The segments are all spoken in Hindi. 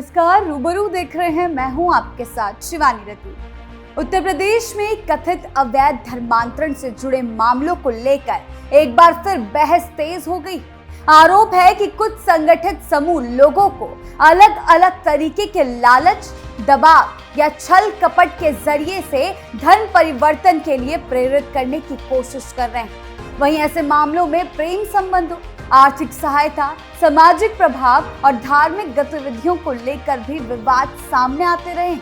नमस्कार, रूबरू देख रहे हैं। मैं हूं आपके साथ शिवानी रतूर। उत्तर प्रदेश में कथित अवैध धर्मांतरण से जुड़े मामलों को लेकर एक बार फिर बहस तेज हो गई। आरोप है कि कुछ संगठित समूह लोगों को अलग अलग तरीके के लालच, दबाव या छल कपट के जरिए से धर्म परिवर्तन के लिए प्रेरित करने की कोशिश कर रहे हैं। वहीं ऐसे मामलों में प्रेम संबंधों, आर्थिक सहायता, सामाजिक प्रभाव और धार्मिक गतिविधियों को लेकर भी विवाद सामने आते रहे।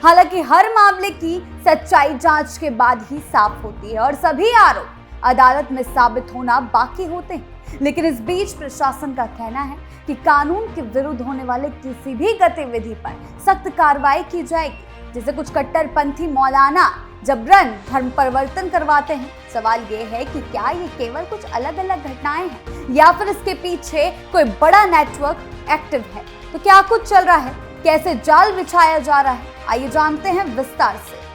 हालांकि हर मामले की सच्चाई जांच के बाद ही साफ होती है और सभी आरोप अदालत में साबित होना बाकी होते हैं। लेकिन इस बीच प्रशासन का कहना है कि कानून के विरुद्ध होने वाले किसी भी गतिविधि पर सख्त कार्रवाई की जाएगी। जैसे कुछ कट्टरपंथी मौलाना जबरन धर्म परिवर्तन करवाते हैं। सवाल ये है कि क्या ये केवल कुछ अलग अलग घटनाएं हैं या फिर इसके पीछे कोई बड़ा नेटवर्क एक्टिव है। तो क्या कुछ चल रहा है, कैसे जाल बिछाया जा रहा है, आइए जानते हैं विस्तार से।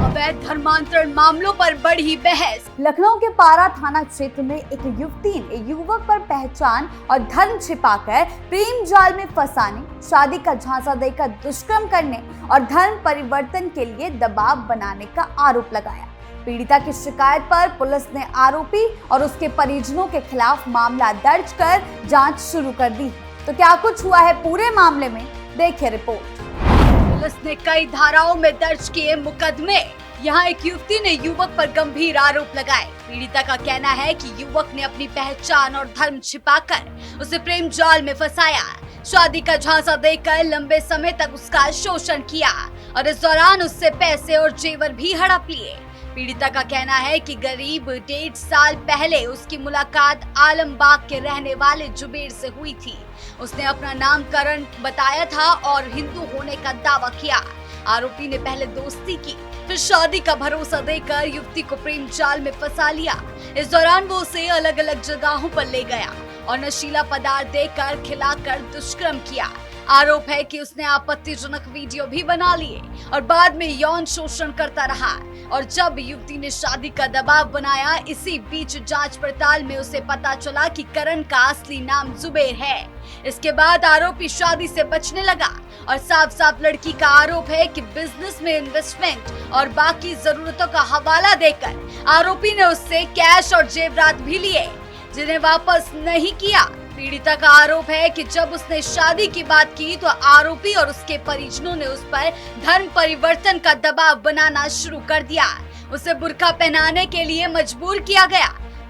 अवैध धर्मांतरण मामलों पर बढ़ी बहस। लखनऊ के पारा थाना क्षेत्र में एक युवती ने युवक पर पहचान और धर्म छिपाकर प्रेम जाल में फंसाने, शादी का झांसा देकर दुष्कर्म करने और धर्म परिवर्तन के लिए दबाव बनाने का आरोप लगाया। पीड़िता की शिकायत पर पुलिस ने आरोपी और उसके परिजनों के खिलाफ मामला दर्ज कर जांच शुरू कर दी। तो क्या कुछ हुआ है पूरे मामले में, देखिए रिपोर्ट। पुलिस ने कई धाराओं में दर्ज किए मुकदमे। यहाँ एक युवती ने युवक पर गंभीर आरोप लगाए। पीड़िता का कहना है कि युवक ने अपनी पहचान और धर्म छिपाकर उसे प्रेम जाल में फंसाया, शादी का झांसा देकर लंबे समय तक उसका शोषण किया और इस दौरान उससे पैसे और जेवर भी हड़प लिए। पीड़िता का कहना है कि करीब 1.5 साल पहले उसकी मुलाकात आलमबाग के रहने वाले जुबेर से हुई थी। उसने अपना नामकरण बताया था और हिंदू होने का दावा किया। आरोपी ने पहले दोस्ती की, फिर शादी का भरोसा देकर युवती को प्रेम जाल में फंसा लिया। इस दौरान वो उसे अलग अलग जगहों पर ले गया और नशीला पदार्थ देकर खिलाकर दुष्कर्म किया। आरोप है कि उसने आपत्तिजनक वीडियो भी बना लिए और बाद में यौन शोषण करता रहा। और जब युवती ने शादी का दबाव बनाया, इसी बीच जांच पड़ताल में उसे पता चला कि करण का असली नाम जुबेर है। इसके बाद आरोपी शादी से बचने लगा और साफ साफ लड़की का आरोप है कि बिजनेस में इन्वेस्टमेंट और बाकी जरूरतों का हवाला देकर आरोपी ने उससे कैश और जेवरात भी लिए, जिन्हें वापस नहीं किया। पीड़िता का आरोप है कि जब उसने शादी की बात की तो आरोपी और उसके परिजनों ने उस पर धर्म परिवर्तन का दबाव बनाना शुरू कर दिया। उसे बुर्का पहनाने के लिए मजबूर किया गया।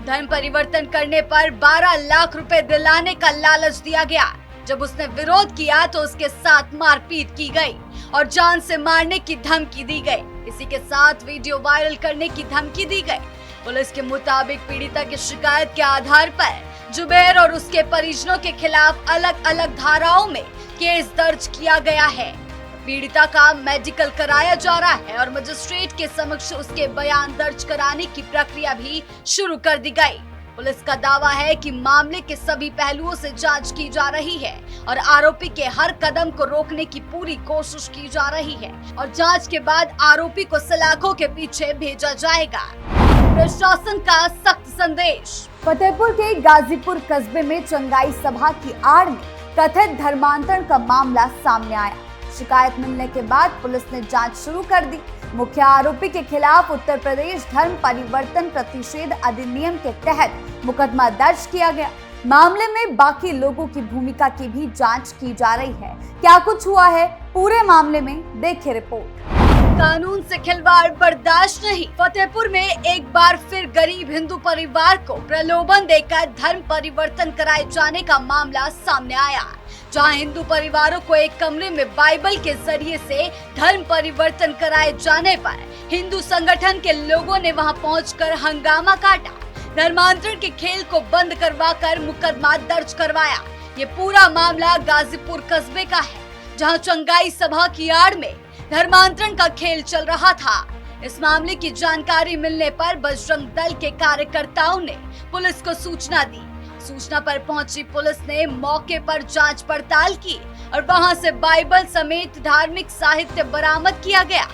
धर्म परिवर्तन करने पर 12 लाख रुपए दिलाने का लालच दिया गया। जब उसने विरोध किया तो उसके साथ मारपीट की गई और जान से मारने की धमकी दी गई। इसी के साथ वीडियो वायरल करने की धमकी दी गई। पुलिस के मुताबिक पीड़िता की शिकायत के आधार पर जुबेर और उसके परिजनों के खिलाफ अलग अलग धाराओं में केस दर्ज किया गया है। पीड़िता का मेडिकल कराया जा रहा है और मजिस्ट्रेट के समक्ष उसके बयान दर्ज कराने की प्रक्रिया भी शुरू कर दी गई। पुलिस का दावा है कि मामले के सभी पहलुओं से जांच की जा रही है और आरोपी के हर कदम को रोकने की पूरी कोशिश की जा रही है और जांच के बाद आरोपी को सलाखों के पीछे भेजा जाएगा। प्रशासन का सख्त संदेश। फतेहपुर के गाजीपुर कस्बे में चंगाई सभा की आड़ में कथित धर्मांतरण का मामला सामने आया। शिकायत मिलने के बाद पुलिस ने जांच शुरू कर दी। मुख्य आरोपी के खिलाफ उत्तर प्रदेश धर्म परिवर्तन प्रतिषेध अधिनियम के तहत मुकदमा दर्ज किया गया। मामले में बाकी लोगों की भूमिका की भी जांच की जा रही है। क्या कुछ हुआ है पूरे मामले में, देखिए रिपोर्ट। कानून से खिलवाड़ बर्दाश्त नहीं। फतेहपुर में एक बार फिर गरीब हिंदू परिवार को प्रलोभन देकर धर्म परिवर्तन कराए जाने का मामला सामने आया, जहां हिंदू परिवारों को एक कमरे में बाइबल के जरिए से धर्म परिवर्तन कराए जाने पर हिंदू संगठन के लोगों ने वहां पहुंचकर हंगामा काटा। धर्मांतरण के खेल को बंद करवाकर मुकदमा दर्ज करवाया। ये पूरा मामला गाजीपुर कस्बे का है, जहां चंगाई सभा की आड़ में धर्मांतरण का खेल चल रहा था। इस मामले की जानकारी मिलने पर बजरंग दल के कार्यकर्ताओं ने पुलिस को सूचना दी। सूचना पर पहुंची पुलिस ने मौके पर जांच पड़ताल की और वहां से बाइबल समेत धार्मिक साहित्य बरामद किया गया।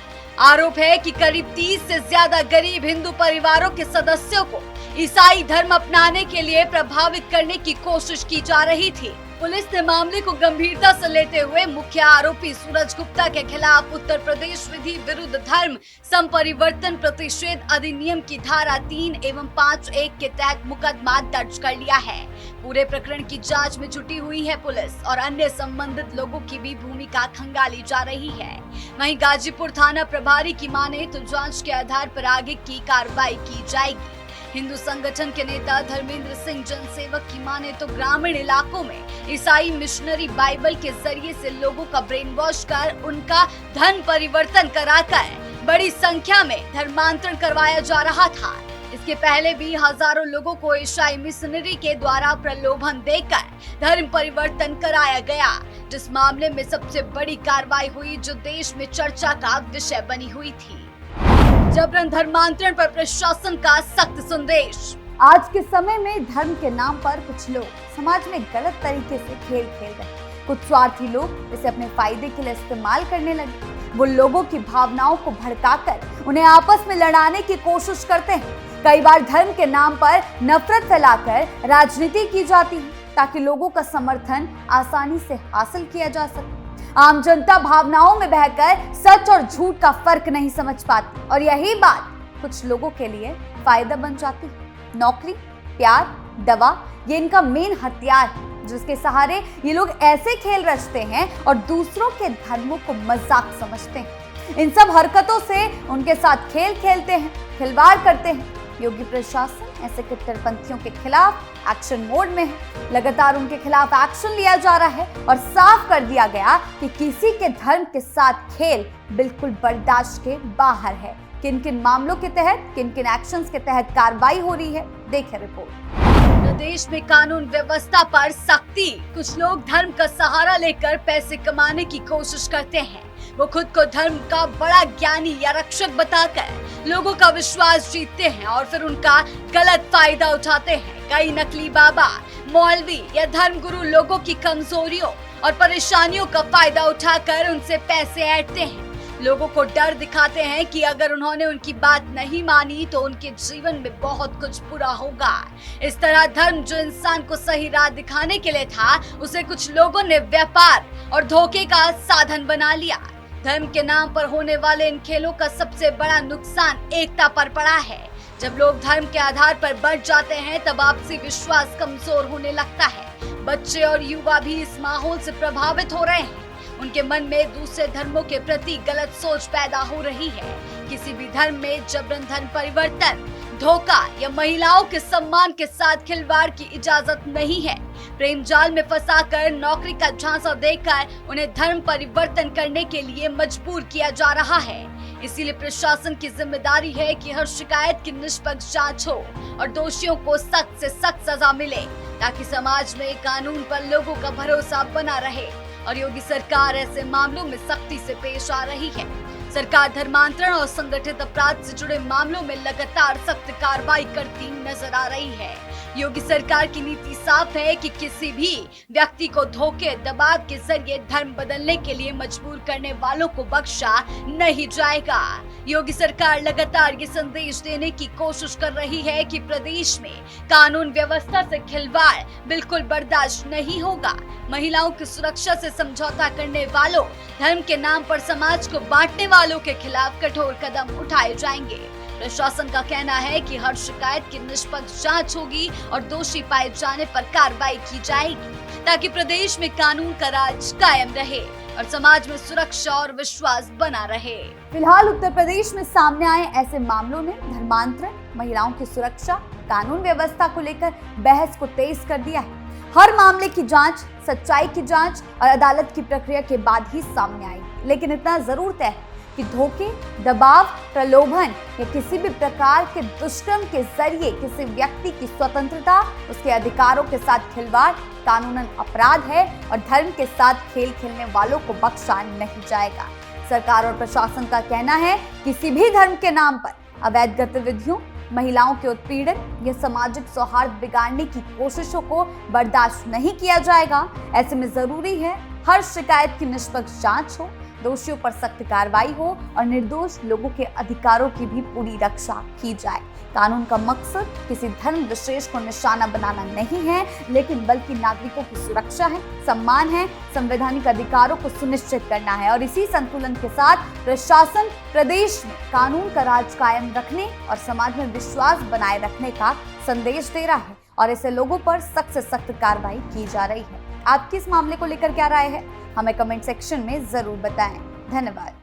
आरोप है कि करीब 30 से ज्यादा गरीब हिंदू परिवारों के सदस्यों को ईसाई धर्म अपनाने के लिए प्रभावित करने की कोशिश की जा रही थी। पुलिस ने मामले को गंभीरता से लेते हुए मुख्य आरोपी सूरज गुप्ता के खिलाफ उत्तर प्रदेश विधि विरुद्ध धर्म संपरिवर्तन प्रतिषेध अधिनियम की धारा 3 एवं 5(1) के तहत मुकदमा दर्ज कर लिया है। पूरे प्रकरण की जांच में जुटी हुई है पुलिस और अन्य संबंधित लोगों की भी भूमिका खंगाली जा रही है। वहीं गाजीपुर थाना प्रभारी की माने तो जांच के आधार पर आगे की कार्रवाई की जाएगी। हिंदू संगठन के नेता धर्मेंद्र सिंह जनसेवक की माने तो ग्रामीण इलाकों में ईसाई मिशनरी बाइबल के जरिए से लोगों का ब्रेन वॉश कर उनका धर्म परिवर्तन कराकर बड़ी संख्या में धर्मांतरण करवाया जा रहा था। इसके पहले भी हजारों लोगों को ईसाई मिशनरी के द्वारा प्रलोभन देकर धर्म परिवर्तन कराया गया, जिस मामले में सबसे बड़ी कार्रवाई हुई जो देश में चर्चा का विषय बनी हुई थी। जबरन धर्मांतरण पर प्रशासन का सख्त संदेश। आज के समय में धर्म के नाम पर कुछ लोग समाज में गलत तरीके से खेल खेल रहे हैं। कुछ स्वार्थी लोग इसे अपने फायदे के लिए इस्तेमाल करने लगे। वो लोगों की भावनाओं को भड़काकर उन्हें आपस में लड़ाने की कोशिश करते हैं। कई बार धर्म के नाम पर नफरत फैलाकर राजनीति की जाती है ताकि लोगों का समर्थन आसानी से हासिल किया जा सके। आम जनता भावनाओं में बहकर सच और झूठ का फर्क नहीं समझ पाती और यही बात कुछ लोगों के लिए फायदा बन जाती है। नौकरी, प्यार, दवा ये इनका मेन हथियार है जिसके सहारे ये लोग ऐसे खेल रचते हैं और दूसरों के धर्मों को मजाक समझते हैं। इन सब हरकतों से उनके साथ खेल खेलते हैं, खिलवाड़ करते हैं। योगी प्रशासन ऐसे कट्टरपंथियों के खिलाफ एक्शन मोड में है। लगातार उनके खिलाफ एक्शन लिया जा रहा है और साफ कर दिया गया कि किसी के धर्म के साथ खेल बिल्कुल बर्दाश्त के बाहर है। किन किन मामलों के तहत, किन किन एक्शंस के तहत कार्रवाई हो रही है, देखें रिपोर्ट। प्रदेश में कानून व्यवस्था पर सख्ती। कुछ लोग धर्म का सहारा लेकर पैसे कमाने की कोशिश करते हैं। वो खुद को धर्म का बड़ा ज्ञानी या रक्षक बताकर लोगों का विश्वास जीतते हैं और फिर उनका गलत फायदा उठाते हैं। कई नकली बाबा, मौलवी या धर्मगुरु लोगों की कमजोरियों और परेशानियों का फायदा उठाकर उनसे पैसे ऐंठते हैं। लोगों को डर दिखाते हैं कि अगर उन्होंने उनकी बात नहीं मानी तो उनके जीवन में बहुत कुछ बुरा होगा। इस तरह धर्म जो इंसान को सही राह दिखाने के लिए था, उसे कुछ लोगों ने व्यापार और धोखे का साधन बना लिया। धर्म के नाम पर होने वाले इन खेलों का सबसे बड़ा नुकसान एकता पर पड़ा है। जब लोग धर्म के आधार पर बढ़ जाते हैं तब आपसी विश्वास कमजोर होने लगता है। बच्चे और युवा भी इस माहौल से प्रभावित हो रहे हैं। उनके मन में दूसरे धर्मों के प्रति गलत सोच पैदा हो रही है। किसी भी धर्म में जबरन धर्म परिवर्तन, धोखा या महिलाओं के सम्मान के साथ खिलवाड़ की इजाजत नहीं है। प्रेम जाल में फंसाकर नौकरी का झांसा देकर उन्हें धर्म परिवर्तन करने के लिए मजबूर किया जा रहा है। इसीलिए प्रशासन की जिम्मेदारी है कि हर शिकायत की निष्पक्ष जांच हो और दोषियों को सख्त से सख्त सजा मिले ताकि समाज में कानून पर लोगों का भरोसा बना रहे। और योगी सरकार ऐसे मामलों में सख्ती से पेश आ रही है। सरकार धर्मांतरण और संगठित अपराध से जुड़े मामलों में लगातार सख्त कार्रवाई करती नजर आ रही है। योगी सरकार की नीति साफ है कि किसी भी व्यक्ति को धोखे, दबाव के जरिए धर्म बदलने के लिए मजबूर करने वालों को बख्शा नहीं जाएगा। योगी सरकार लगातार ये संदेश देने की कोशिश कर रही है कि प्रदेश में कानून व्यवस्था से खिलवाड़ बिल्कुल बर्दाश्त नहीं होगा। महिलाओं की सुरक्षा से समझौता करने वालों, धर्म के नाम पर समाज को बांटने वालों के खिलाफ कठोर कदम उठाए जाएंगे। प्रशासन का कहना है कि हर शिकायत की निष्पक्ष जांच होगी और दोषी पाए जाने पर कार्रवाई की जाएगी ताकि प्रदेश में कानून का राज कायम रहे और समाज में सुरक्षा और विश्वास बना रहे। फिलहाल उत्तर प्रदेश में सामने आए ऐसे मामलों ने धर्मांतरण, महिलाओं की सुरक्षा, कानून व्यवस्था को लेकर बहस को तेज कर दिया है। हर मामले की जांच, सच्चाई की जांच और अदालत की प्रक्रिया के बाद ही सामने आएगी। लेकिन इतना जरूर तय है कि धोखे, दबाव, प्रलोभन या किसी भी प्रकार के दुष्कर्म के जरिए किसी व्यक्ति की स्वतंत्रता, उसके अधिकारों के साथ खिलवाड़ कानूनन अपराध है और धर्म के साथ खेल खेलने वालों को बख्शा नहीं जाएगा। सरकार और प्रशासन का कहना है किसी भी धर्म के नाम पर अवैध गतिविधियों, महिलाओं के उत्पीड़न या सामाजिक सौहार्द बिगाड़ने की कोशिशों को बर्दाश्त नहीं किया जाएगा। ऐसे में जरूरी है हर शिकायत की निष्पक्ष जांच हो, दोषियों पर सख्त कार्रवाई हो और निर्दोष लोगों के अधिकारों की भी पूरी रक्षा की जाए। कानून का मकसद किसी धर्म विशेष को निशाना बनाना नहीं है, लेकिन बल्कि नागरिकों की सुरक्षा है, सम्मान है, संवैधानिक अधिकारों को सुनिश्चित करना है। और इसी संतुलन के साथ प्रशासन प्रदेश में कानून का राज कायम रखने और समाज में विश्वास बनाए रखने का संदेश दे रहा है और ऐसे लोगों पर सख्त से सख्त कार्रवाई की जा रही है। आपकी इस मामले को लेकर क्या राय है, हमें कमेंट सेक्शन में जरूर बताएं। धन्यवाद।